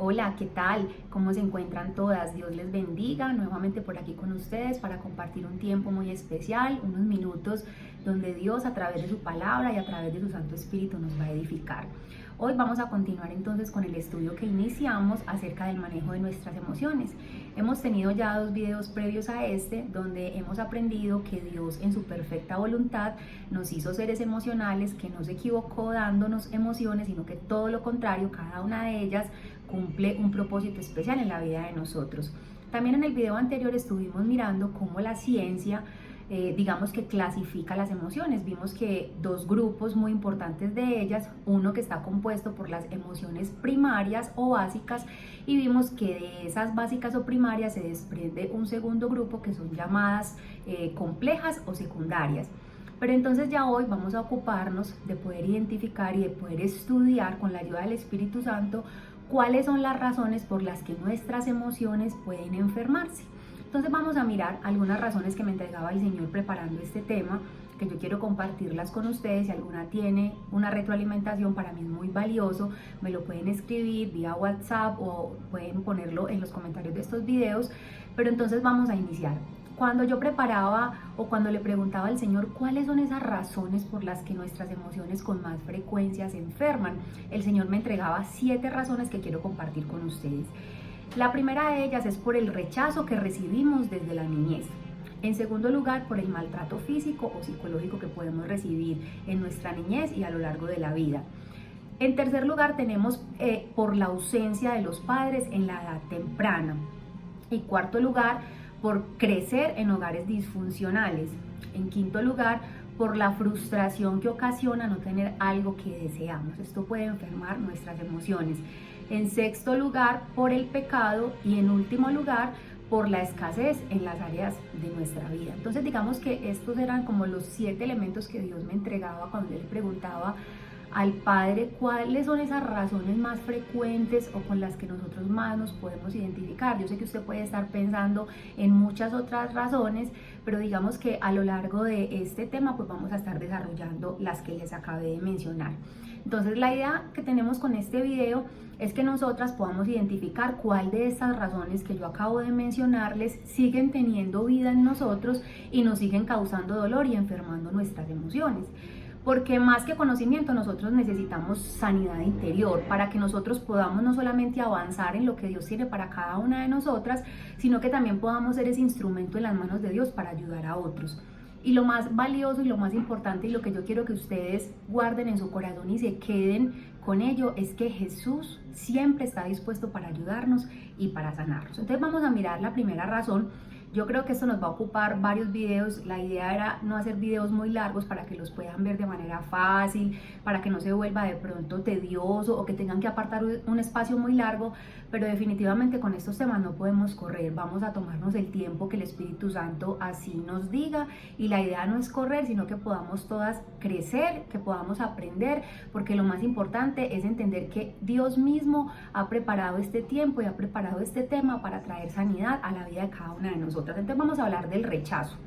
Hola, ¿qué tal? ¿Cómo se encuentran todas? Dios les bendiga. Nuevamente por aquí con ustedes para compartir un tiempo muy especial, unos minutos donde Dios a través de su palabra y a través de su Santo Espíritu nos va a edificar. Hoy vamos a continuar entonces con el estudio que iniciamos acerca del manejo de nuestras emociones. Hemos tenido ya 2 videos previos a este donde hemos aprendido que Dios en su perfecta voluntad nos hizo seres emocionales, que no se equivocó dándonos emociones, sino que todo lo contrario, cada una de ellas cumple un propósito especial en la vida de nosotros. También en el video anterior estuvimos mirando cómo la ciencia digamos que clasifica las emociones. Vimos que 2 grupos muy importantes de ellas, uno que está compuesto por las emociones primarias o básicas, y vimos que de esas básicas o primarias se desprende un segundo grupo que son llamadas complejas o secundarias. Pero entonces ya hoy vamos a ocuparnos de poder identificar y de poder estudiar con la ayuda del Espíritu Santo cuáles son las razones por las que nuestras emociones pueden enfermarse. Entonces vamos a mirar algunas razones que me entregaba el Señor preparando este tema, que yo quiero compartirlas con ustedes. Si alguna tiene una retroalimentación, para mí es muy valioso, me lo pueden escribir vía WhatsApp o pueden ponerlo en los comentarios de estos videos. Pero entonces vamos a iniciar. Cuando yo preparaba o cuando le preguntaba al Señor cuáles son esas razones por las que nuestras emociones con más frecuencia se enferman, el Señor me entregaba 7 razones que quiero compartir con ustedes. La primera de ellas es por el rechazo que recibimos desde la niñez. En segundo lugar, por el maltrato físico o psicológico que podemos recibir en nuestra niñez y a lo largo de la vida. En tercer lugar, tenemos por la ausencia de los padres en la edad temprana. En cuarto lugar, por crecer en hogares disfuncionales. En quinto lugar, por la frustración que ocasiona no tener algo que deseamos. Esto puede enfermar nuestras emociones. En sexto lugar, por el pecado. Y en último lugar, por la escasez en las áreas de nuestra vida. Entonces digamos que estos eran como los 7 elementos que Dios me entregaba cuando Él preguntaba al Padre cuáles son esas razones más frecuentes o con las que nosotros más nos podemos identificar. Yo sé que usted puede estar pensando en muchas otras razones, pero digamos que a lo largo de este tema pues vamos a estar desarrollando las que les acabé de mencionar. Entonces la idea que tenemos con este video es que nosotras podamos identificar cuál de estas razones que yo acabo de mencionarles siguen teniendo vida en nosotros y nos siguen causando dolor y enfermando nuestras emociones. Porque más que conocimiento, nosotros necesitamos sanidad interior para que nosotros podamos no solamente avanzar en lo que Dios tiene para cada una de nosotras, sino que también podamos ser ese instrumento en las manos de Dios para ayudar a otros. Y lo más valioso y lo más importante y lo que yo quiero que ustedes guarden en su corazón y se queden con ello es que Jesús siempre está dispuesto para ayudarnos y para sanarnos. Entonces vamos a mirar la primera razón. Yo creo que esto nos va a ocupar varios videos. La idea era no hacer videos muy largos para que los puedan ver de manera fácil, para que no se vuelva de pronto tedioso o que tengan que apartar un espacio muy largo, pero definitivamente con estos temas no podemos correr. Vamos a tomarnos el tiempo que el Espíritu Santo así nos diga, y la idea no es correr, sino que podamos todas crecer, que podamos aprender, porque lo más importante es entender que Dios mismo ha preparado este tiempo y ha preparado este tema para traer sanidad a la vida de cada una de nosotros. Entonces vamos a hablar del rechazo.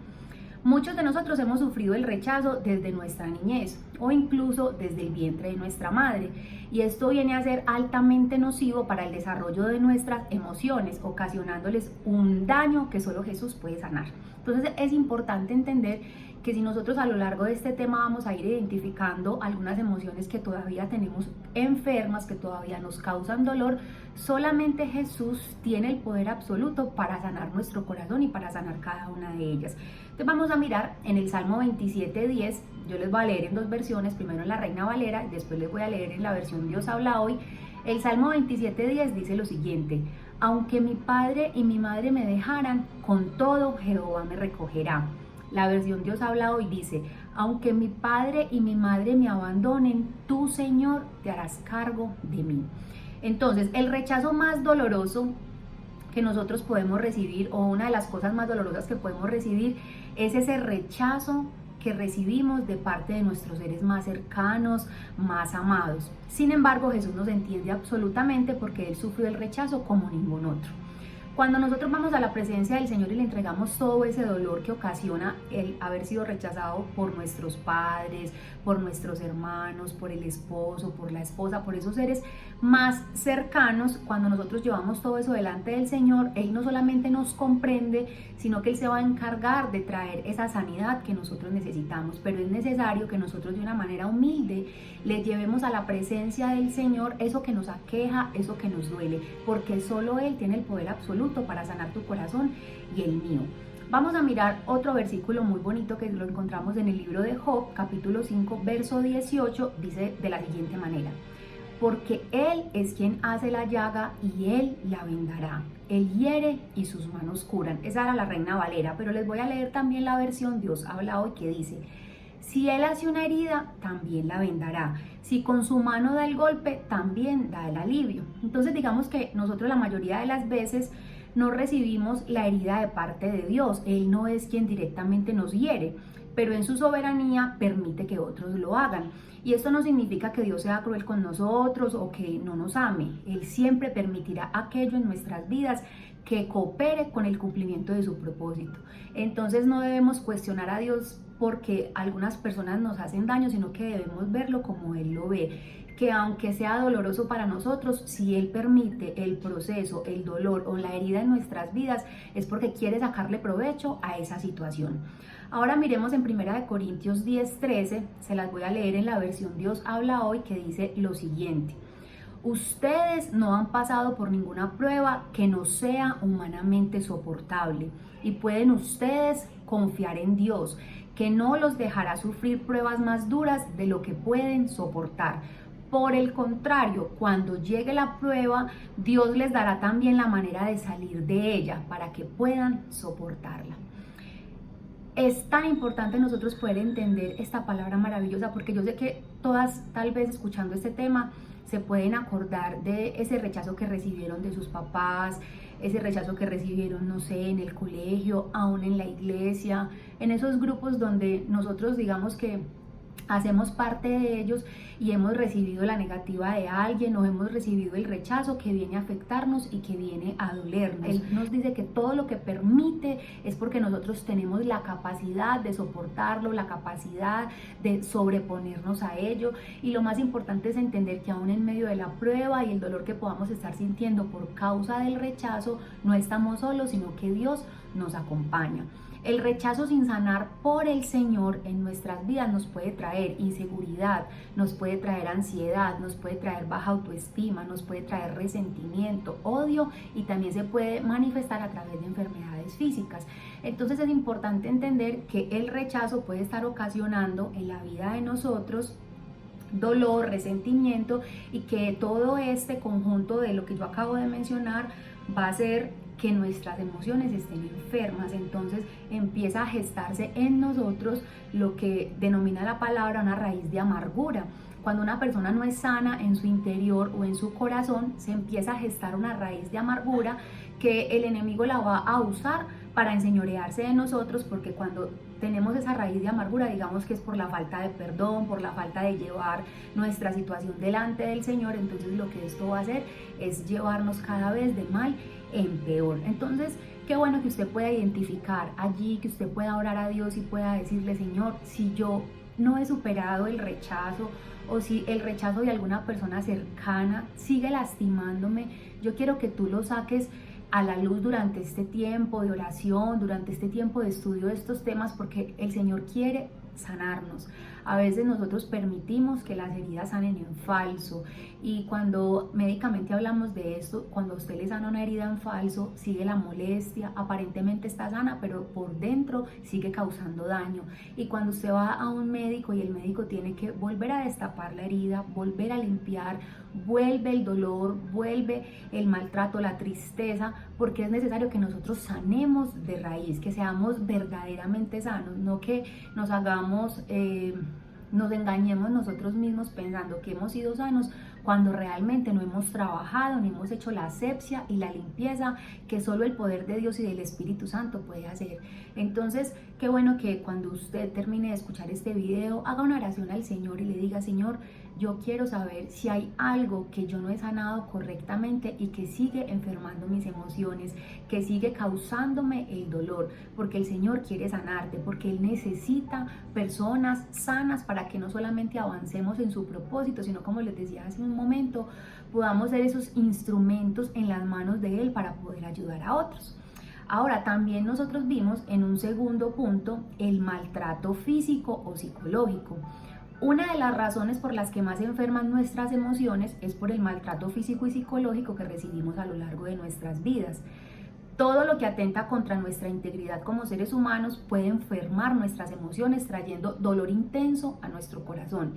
Muchos de nosotros hemos sufrido el rechazo desde nuestra niñez o incluso desde el vientre de nuestra madre, y esto viene a ser altamente nocivo para el desarrollo de nuestras emociones, ocasionándoles un daño que solo Jesús puede sanar. Entonces es importante entender que si nosotros a lo largo de este tema vamos a ir identificando algunas emociones que todavía tenemos enfermas, que todavía nos causan dolor, solamente Jesús tiene el poder absoluto para sanar nuestro corazón y para sanar cada una de ellas. Entonces vamos a mirar en el Salmo 27:10, yo les voy a leer en 2 versiones, primero en la Reina Valera y después les voy a leer en la versión Dios habla hoy. El Salmo 27:10 dice lo siguiente: aunque mi padre y mi madre me dejaran, con todo Jehová me recogerá. La versión Dios habla hoy dice: aunque mi padre y mi madre me abandonen, tú, Señor, te harás cargo de mí. Entonces, el rechazo más doloroso que nosotros podemos recibir, o una de las cosas más dolorosas que podemos recibir, es ese rechazo que recibimos de parte de nuestros seres más cercanos, más amados. Sin embargo, Jesús nos entiende absolutamente porque Él sufrió el rechazo como ningún otro. Cuando nosotros vamos a la presencia del Señor y le entregamos todo ese dolor que ocasiona el haber sido rechazado por nuestros padres, por nuestros hermanos, por el esposo, por la esposa, por esos seres más cercanos, cuando nosotros llevamos todo eso delante del Señor, Él no solamente nos comprende, sino que Él se va a encargar de traer esa sanidad que nosotros necesitamos. Pero es necesario que nosotros de una manera humilde le llevemos a la presencia del Señor eso que nos aqueja, eso que nos duele, porque solo Él tiene el poder absoluto para sanar tu corazón y el mío. Vamos a mirar otro versículo muy bonito que lo encontramos en el libro de Job, capítulo 5, verso 18, dice de la siguiente manera: porque Él es quien hace la llaga y Él la vendará. Él hiere y sus manos curan. Esa era la Reina Valera, pero les voy a leer también la versión Dios habla hoy, que dice: si Él hace una herida, también la vendará. Si con su mano da el golpe, también da el alivio. Entonces digamos que nosotros la mayoría de las veces no recibimos la herida de parte de Dios. Él no es quien directamente nos hiere, pero en su soberanía permite que otros lo hagan. Y esto no significa que Dios sea cruel con nosotros o que no nos ame. Él siempre permitirá aquello en nuestras vidas que coopere con el cumplimiento de su propósito. Entonces no debemos cuestionar a Dios porque algunas personas nos hacen daño, sino que debemos verlo como Él lo ve. Que aunque sea doloroso para nosotros, si Él permite el proceso, el dolor o la herida en nuestras vidas, es porque quiere sacarle provecho a esa situación. Ahora miremos en 1 Corintios 10:13, se las voy a leer en la versión Dios habla hoy, que dice lo siguiente: ustedes no han pasado por ninguna prueba que no sea humanamente soportable, y pueden ustedes confiar en Dios, que no los dejará sufrir pruebas más duras de lo que pueden soportar. Por el contrario, cuando llegue la prueba, Dios les dará también la manera de salir de ella para que puedan soportarla. Es tan importante nosotros poder entender esta palabra maravillosa, porque yo sé que todas, tal vez escuchando este tema, se pueden acordar de ese rechazo que recibieron de sus papás, ese rechazo que recibieron, no sé, en el colegio, aún en la iglesia, en esos grupos donde nosotros digamos que hacemos parte de ellos y hemos recibido la negativa de alguien o hemos recibido el rechazo que viene a afectarnos y que viene a dolernos. Él nos dice que todo lo que permite es porque nosotros tenemos la capacidad de soportarlo, la capacidad de sobreponernos a ello, y lo más importante es entender que aún en medio de la prueba y el dolor que podamos estar sintiendo por causa del rechazo, no estamos solos, sino que Dios nos acompaña. El rechazo sin sanar por el Señor en nuestras vidas nos puede traer inseguridad, nos puede traer ansiedad, nos puede traer baja autoestima, nos puede traer resentimiento, odio, y también se puede manifestar a través de enfermedades físicas. Entonces es importante entender que el rechazo puede estar ocasionando en la vida de nosotros dolor, resentimiento, y que todo este conjunto de lo que yo acabo de mencionar va a hacer que nuestras emociones estén enfermas. Entonces empieza a gestarse en nosotros lo que denomina la palabra una raíz de amargura. Cuando una persona no es sana en su interior o en su corazón, se empieza a gestar una raíz de amargura que el enemigo la va a usar para enseñorearse de nosotros, porque cuando tenemos esa raíz de amargura, digamos que es por la falta de perdón, por la falta de llevar nuestra situación delante del Señor, entonces lo que esto va a hacer es llevarnos cada vez de mal en peor. Entonces, qué bueno que usted pueda identificar allí, que usted pueda orar a Dios y pueda decirle: Señor, si yo no he superado el rechazo, o si el rechazo de alguna persona cercana sigue lastimándome, yo quiero que tú lo saques a la luz durante este tiempo de oración, durante este tiempo de estudio de estos temas, porque el Señor quiere sanarnos. A veces nosotros permitimos que las heridas sanen en falso, y cuando médicamente hablamos de esto, cuando usted le sana una herida en falso, sigue la molestia, aparentemente está sana, pero por dentro sigue causando daño. Y cuando usted va a un médico y el médico tiene que volver a destapar la herida, volver a limpiar, vuelve el dolor, vuelve el maltrato, la tristeza, porque es necesario que nosotros sanemos de raíz, que seamos verdaderamente sanos, no que nos hagamos, nos engañemos nosotros mismos pensando que hemos sido sanos cuando realmente no hemos trabajado, ni hemos hecho la asepsia y la limpieza que solo el poder de Dios y del Espíritu Santo puede hacer. Entonces, qué bueno que cuando usted termine de escuchar este video, haga una oración al Señor y le diga: Señor, yo quiero saber si hay algo que yo no he sanado correctamente y que sigue enfermando mis emociones, que sigue causándome el dolor, porque el Señor quiere sanarte, porque Él necesita personas sanas para que no solamente avancemos en su propósito, sino, como les decía hace un momento, podamos ser esos instrumentos en las manos de Él para poder ayudar a otros. Ahora, también nosotros vimos en un segundo punto el maltrato físico o psicológico. Una de las razones por las que más se enferman nuestras emociones es por el maltrato físico y psicológico que recibimos a lo largo de nuestras vidas. Todo lo que atenta contra nuestra integridad como seres humanos puede enfermar nuestras emociones, trayendo dolor intenso a nuestro corazón.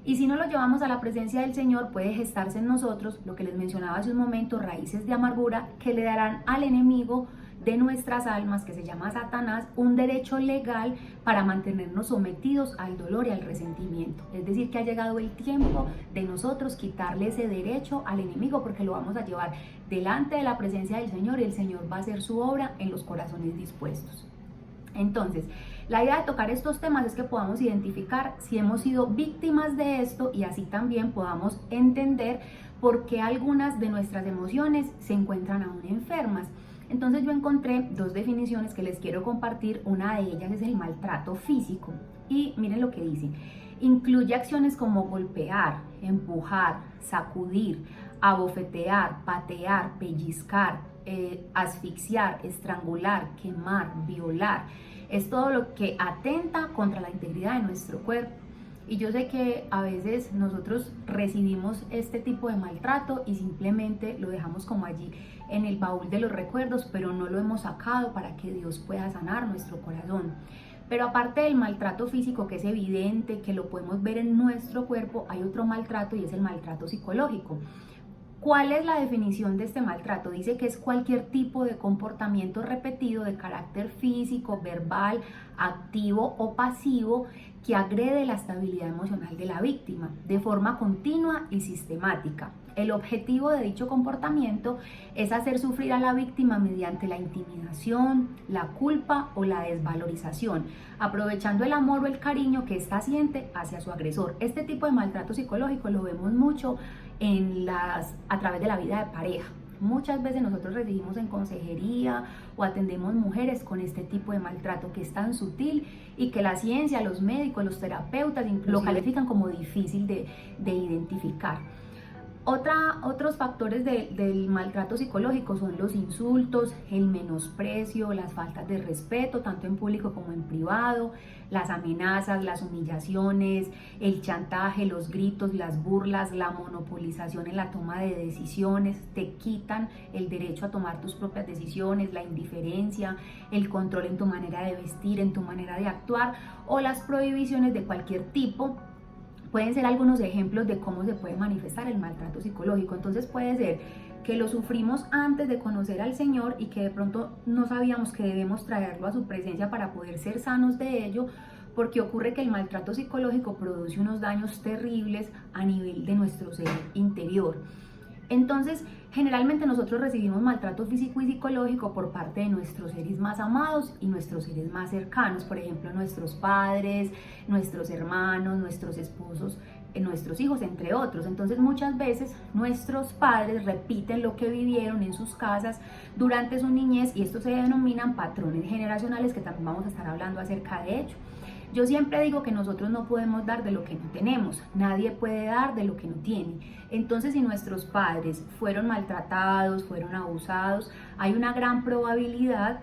Y si no lo llevamos a la presencia del Señor, puede gestarse en nosotros, lo que les mencionaba hace un momento, raíces de amargura que le darán al enemigo de nuestras almas, que se llama Satanás, un derecho legal para mantenernos sometidos al dolor y al resentimiento. Es decir, que ha llegado el tiempo de nosotros quitarle ese derecho al enemigo, porque lo vamos a llevar delante de la presencia del Señor y el Señor va a hacer su obra en los corazones dispuestos. Entonces, la idea de tocar estos temas es que podamos identificar si hemos sido víctimas de esto y así también podamos entender por qué algunas de nuestras emociones se encuentran aún enfermas. Entonces yo encontré dos definiciones que les quiero compartir. Una de ellas es el maltrato físico y miren lo que dice: incluye acciones como golpear, empujar, sacudir, abofetear, patear, pellizcar, asfixiar, estrangular, quemar, violar. Es todo lo que atenta contra la integridad de nuestro cuerpo. Y yo sé que a veces nosotros recibimos este tipo de maltrato y simplemente lo dejamos como allí en el baúl de los recuerdos, pero no lo hemos sacado para que Dios pueda sanar nuestro corazón. Pero aparte del maltrato físico, que es evidente, que lo podemos ver en nuestro cuerpo, hay otro maltrato y es el maltrato psicológico. ¿Cuál es la definición de este maltrato? Dice que es cualquier tipo de comportamiento repetido de carácter físico, verbal, activo o pasivo que agrede la estabilidad emocional de la víctima de forma continua y sistemática. El objetivo de dicho comportamiento es hacer sufrir a la víctima mediante la intimidación, la culpa o la desvalorización, aprovechando el amor o el cariño que ésta siente hacia su agresor. Este tipo de maltrato psicológico lo vemos mucho a través de la vida de pareja. Muchas veces nosotros recibimos en consejería o atendemos mujeres con este tipo de maltrato que es tan sutil y que la ciencia, los médicos, los terapeutas lo califican como difícil de identificar. Otros factores del maltrato psicológico son los insultos, el menosprecio, las faltas de respeto, tanto en público como en privado, las amenazas, las humillaciones, el chantaje, los gritos, las burlas, la monopolización en la toma de decisiones. Te quitan el derecho a tomar tus propias decisiones, la indiferencia, el control en tu manera de vestir, en tu manera de actuar, o las prohibiciones de cualquier tipo. Pueden ser algunos ejemplos de cómo se puede manifestar el maltrato psicológico. Entonces puede ser que lo sufrimos antes de conocer al Señor y que de pronto no sabíamos que debemos traerlo a su presencia para poder ser sanos de ello, porque ocurre que el maltrato psicológico produce unos daños terribles a nivel de nuestro ser interior. Entonces, generalmente nosotros recibimos maltrato físico y psicológico por parte de nuestros seres más amados y nuestros seres más cercanos, por ejemplo, nuestros padres, nuestros hermanos, nuestros esposos, nuestros hijos, entre otros. Entonces, muchas veces nuestros padres repiten lo que vivieron en sus casas durante su niñez y esto se denominan patrones generacionales, que también vamos a estar hablando acerca de ello. Yo siempre digo que nosotros no podemos dar de lo que no tenemos, nadie puede dar de lo que no tiene. Entonces, si nuestros padres fueron maltratados, fueron abusados, hay una gran probabilidad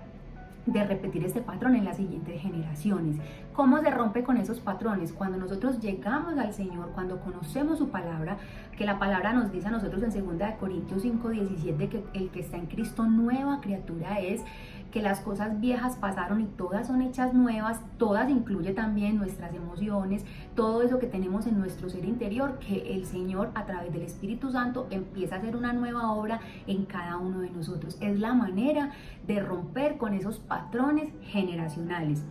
de repetir este patrón en las siguientes generaciones. ¿Cómo se rompe con esos patrones? Cuando nosotros llegamos al Señor, cuando conocemos su palabra, que la palabra nos dice a nosotros en 2 Corintios 5:17 que el que está en Cristo nueva criatura es, que las cosas viejas pasaron y todas son hechas nuevas. Todas incluye también nuestras emociones, todo eso que tenemos en nuestro ser interior, que el Señor a través del Espíritu Santo empieza a hacer una nueva obra en cada uno de nosotros. Es la manera de romper con esos patrones generacionales.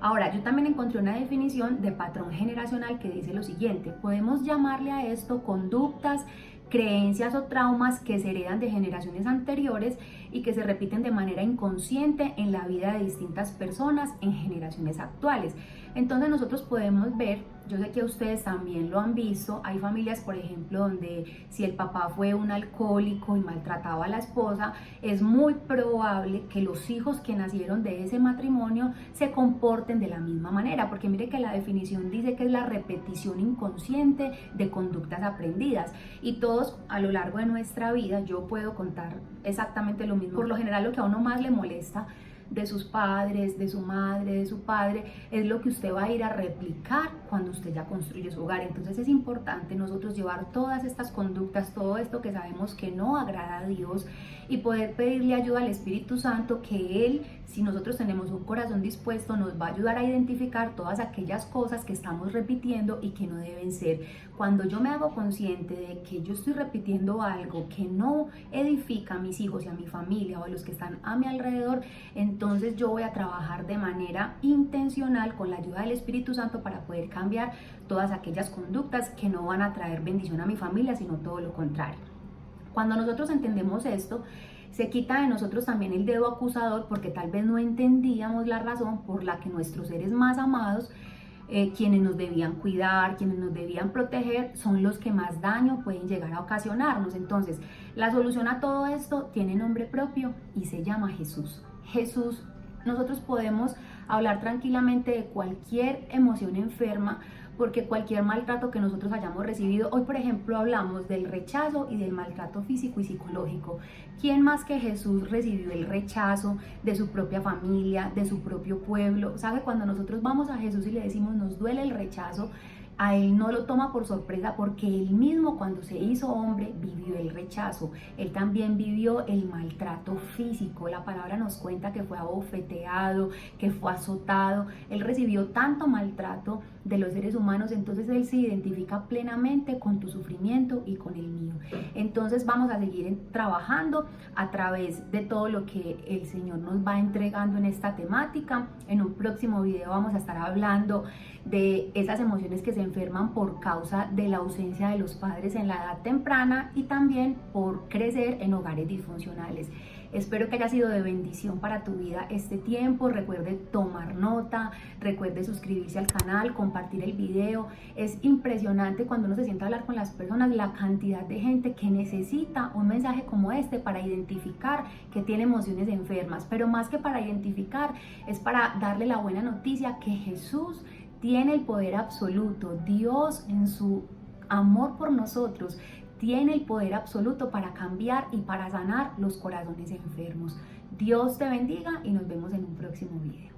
Ahora, yo también encontré una definición de patrón generacional que dice lo siguiente: podemos llamarle a esto conductas creencias o traumas que se heredan de generaciones anteriores y que se repiten de manera inconsciente en la vida de distintas personas en generaciones actuales. Entonces nosotros podemos ver, yo sé que ustedes también lo han visto, hay familias, por ejemplo, donde si el papá fue un alcohólico y maltrataba a la esposa, es muy probable que los hijos que nacieron de ese matrimonio se comporten de la misma manera, porque mire que la definición dice que es la repetición inconsciente de conductas aprendidas, y todos a lo largo de nuestra vida, yo puedo contar exactamente lo mismo. Por lo general, lo que a uno más le molesta de sus padres, de su madre, de su padre, es lo que usted va a ir a replicar cuando usted ya construye su hogar. Entonces es importante nosotros llevar todas estas conductas, todo esto que sabemos que no agrada a Dios, y poder pedirle ayuda al Espíritu Santo, que Él, si nosotros tenemos un corazón dispuesto, nos va a ayudar a identificar todas aquellas cosas que estamos repitiendo y que no deben ser. Cuando yo me hago consciente de que yo estoy repitiendo algo que no edifica a mis hijos y a mi familia o a los que están a mi alrededor, entonces yo voy a trabajar de manera intencional con la ayuda del Espíritu Santo para poder cambiar todas aquellas conductas que no van a traer bendición a mi familia, sino todo lo contrario. Cuando nosotros entendemos esto, se quita de nosotros también el dedo acusador, porque tal vez no entendíamos la razón por la que nuestros seres más amados, quienes nos debían cuidar, quienes nos debían proteger, son los que más daño pueden llegar a ocasionarnos. Entonces, la solución a todo esto tiene nombre propio y se llama Jesús. Jesús, nosotros podemos hablar tranquilamente de cualquier emoción enferma, porque cualquier maltrato que nosotros hayamos recibido, hoy por ejemplo hablamos del rechazo y del maltrato físico y psicológico. ¿Quién más que Jesús recibió el rechazo de su propia familia, de su propio pueblo? ¿Sabe? Cuando nosotros vamos a Jesús y le decimos nos duele el rechazo, a Él no lo toma por sorpresa, porque Él mismo, cuando se hizo hombre, vivió el rechazo. Él también vivió el maltrato físico. La palabra nos cuenta que fue abofeteado, que fue azotado. Él recibió tanto maltrato de los seres humanos, entonces Él se identifica plenamente con tu sufrimiento y con el mío. Entonces vamos a seguir trabajando a través de todo lo que el Señor nos va entregando en esta temática. En un próximo video vamos a estar hablando de esas emociones que se enferman por causa de la ausencia de los padres en la edad temprana y también por crecer en hogares disfuncionales. Espero que haya sido de bendición para tu vida este tiempo. Recuerde tomar nota, recuerde suscribirse al canal, compartir el video. Es impresionante cuando uno se sienta a hablar con las personas, la cantidad de gente que necesita un mensaje como este para identificar que tiene emociones enfermas, pero más que para identificar, es para darle la buena noticia que Jesús tiene el poder absoluto. Dios, en su amor por nosotros, tiene el poder absoluto para cambiar y para sanar los corazones enfermos. Dios te bendiga y nos vemos en un próximo video.